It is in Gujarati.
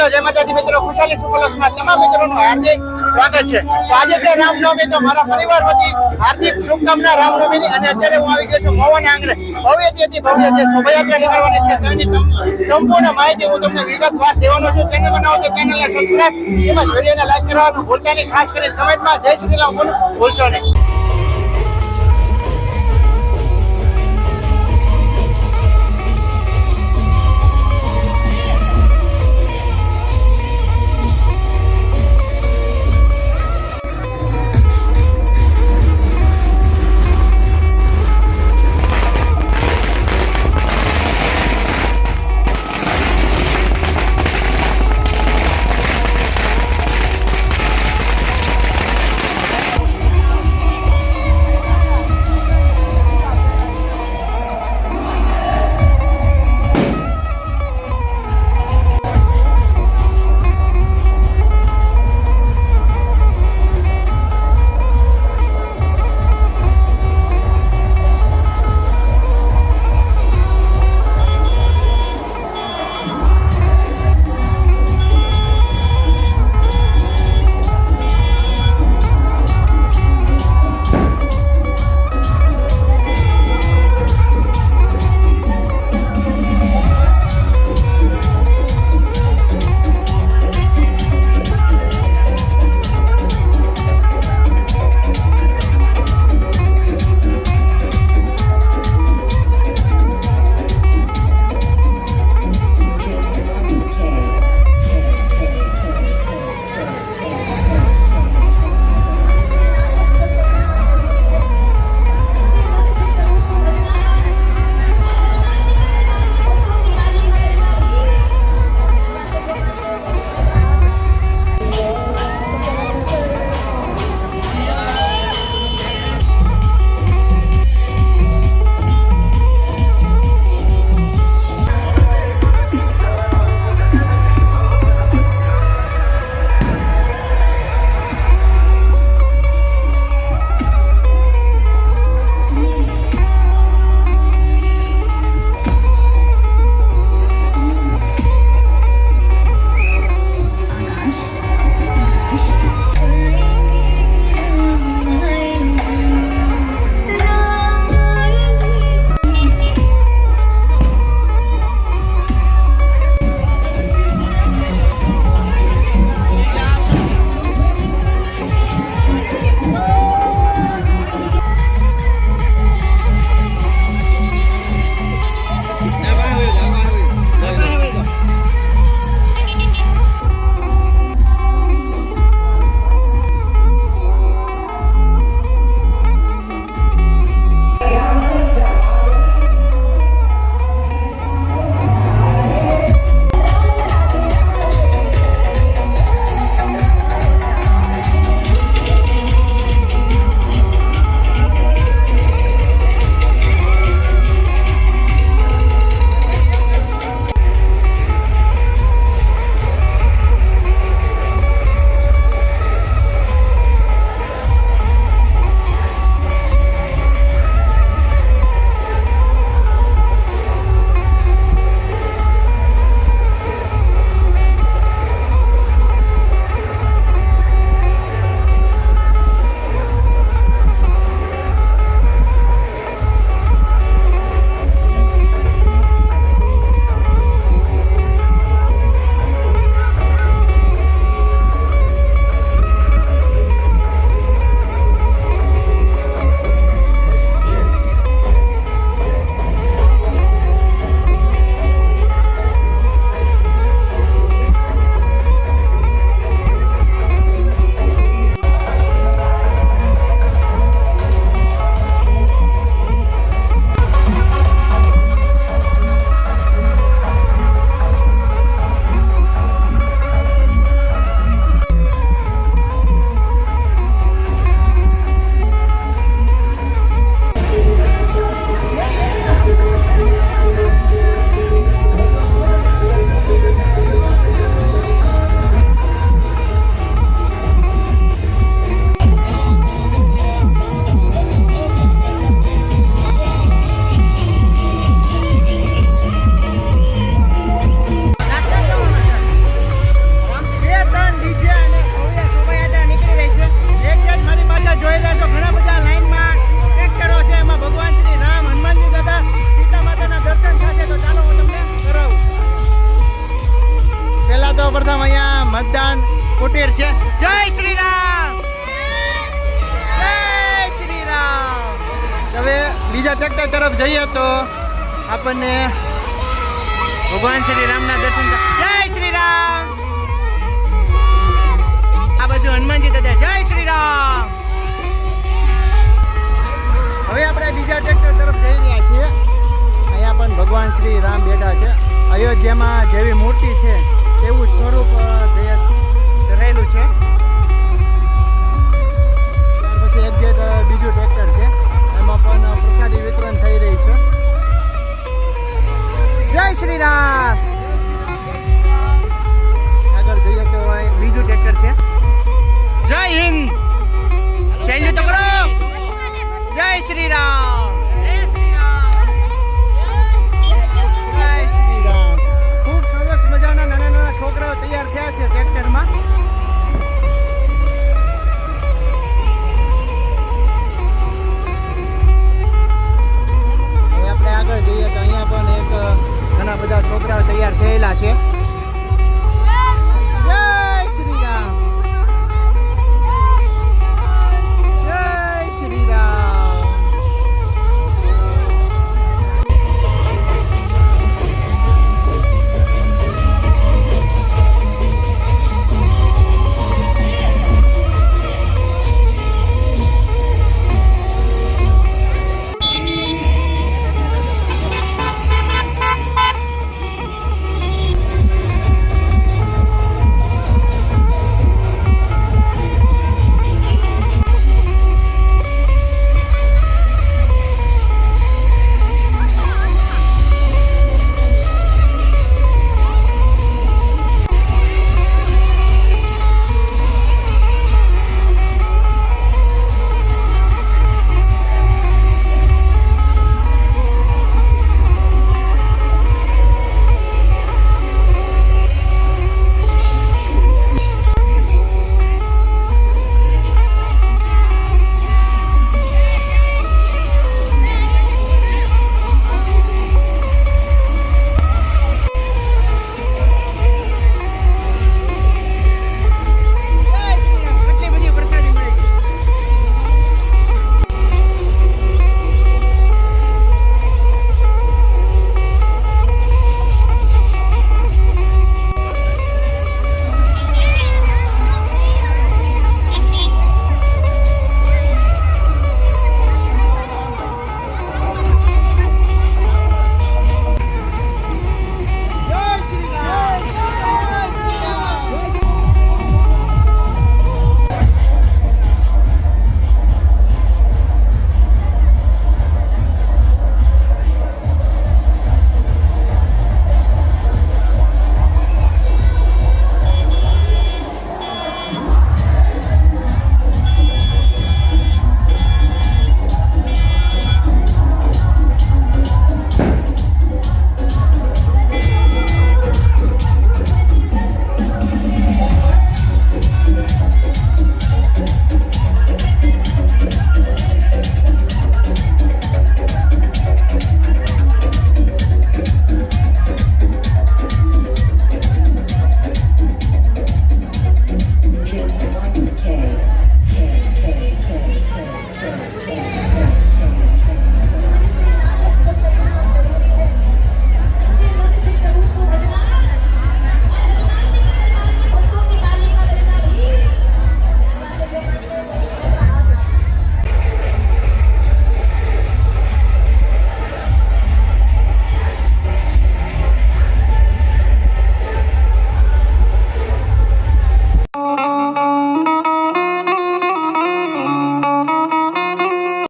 હેલો જય માતાજી મિત્રો, ખુશાલી સુપરલક્ષમાં તમામ મિત્રોનું હાર્દિક સ્વાગત છે। તો આજે છે રામનવમી, તો મારા પરિવાર વતી હાર્દિક શુભકામના રામનવમીની। અને અત્યારે હું આવી ગયો છું મોવાના આંગણે ભવ્યથી ભવ્ય જે શોભાયાત્રા નીકળવાની છે તેની સંપૂર્ણ માહિતી હું તમને વિગતવાર દેવાનો છું। ચેનલ બનાવો તો ચેનલને સબસ્ક્રાઇબ, તેમજ વિડીયોને લાઈક કરવાનું ભૂલતા નહીં, ખાસ કરીને કમેન્ટમાં જય શ્રી રામ ભૂલશો નહીં। જઈએ તો આપણને ભગવાન શ્રી રામના દર્શન જય શ્રી રામ. આ બાજુ હનુમાનજી દાદા જય શ્રી રામ. હવે આપણે બીજા ટ્રેક્ટર તરફ જઈ રહ્યા છીએ. અહીંયા પણ ભગવાન શ્રી રામ બેઠા છે. અયોધ્યામાં જેવી મૂર્તિ છે તેવું સ્વરૂપ રહેલું છે. ત્યાર પછી એક્ઝેક્ટ બીજું ટ્રેક્ટર છે, એમાં પણ પ્રસાદી વિતરણ થઈ રહી છે. જય શ્રી રામ. આગળ જઈએ તો બીજું ટ્રેક્ટર છે. જય હિન્દ. શૈલ્યુ તો કરો. જય શ્રી રામ. જય શ્રી રામ. ખૂબ સરસ મજાના નાના નાના છોકરાઓ તૈયાર થયા છે ટ્રેક્ટરમાં. આપણે આગળ જઈએ તો અહીંયા પણ એક ઘણા બધા છોકરાઓ તૈયાર થયેલા છે.